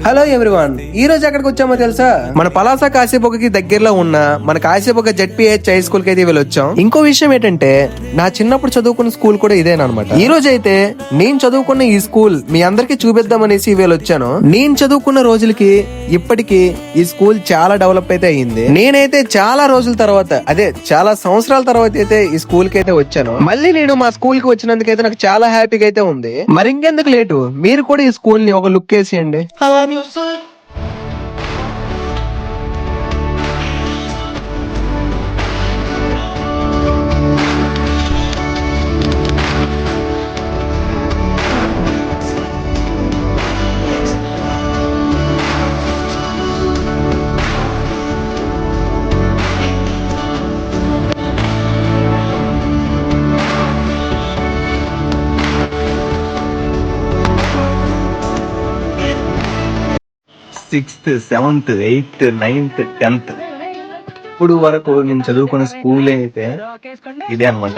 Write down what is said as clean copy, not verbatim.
Hello everyone, ఈ రోజు ఎక్కడికి వచ్చామో తెలుసా? మన పలాస కాశీబొగ్గకి దగ్గరలో ఉన్న మన కాశీబొగ్గ జెడ్పీహెచ్ హై స్కూల్ కి అయితే వెళ్ళొచ్చాం. ఇంకో విషయం ఏంటంటే, నా చిన్నప్పుడు చదువుకున్న స్కూల్ కూడా ఇదేనమాట. ఈ రోజు అయితే నేను చదువుకున్న ఈ స్కూల్ మీ అందరికి చూపిద్దామనేసి వెళ్ళొచ్చాను. నేను చదువుకున్న రోజులకి ఇప్పటికి ఈ స్కూల్ చాలా డెవలప్ అయితే అయ్యింది. నేనైతే చాలా రోజుల తర్వాత, అదే చాలా సంవత్సరాల తర్వాత అయితే ఈ స్కూల్ కి అయితే వచ్చాను. మళ్ళీ నేను మా స్కూల్ కి వచ్చినందుకైతే నాకు చాలా హ్యాపీగా అయితే ఉంది. మరి ఇంకెందుకు లేటు, మీరు కూడా ఈ స్కూల్ ని ఒక లుక్ వేసేయండి. Sixth, seventh, eighth, ninth, 10th ఇప్పుడు వరకు నేను చదువుకున్న స్కూల్ అయితే ఇదే అనమాట.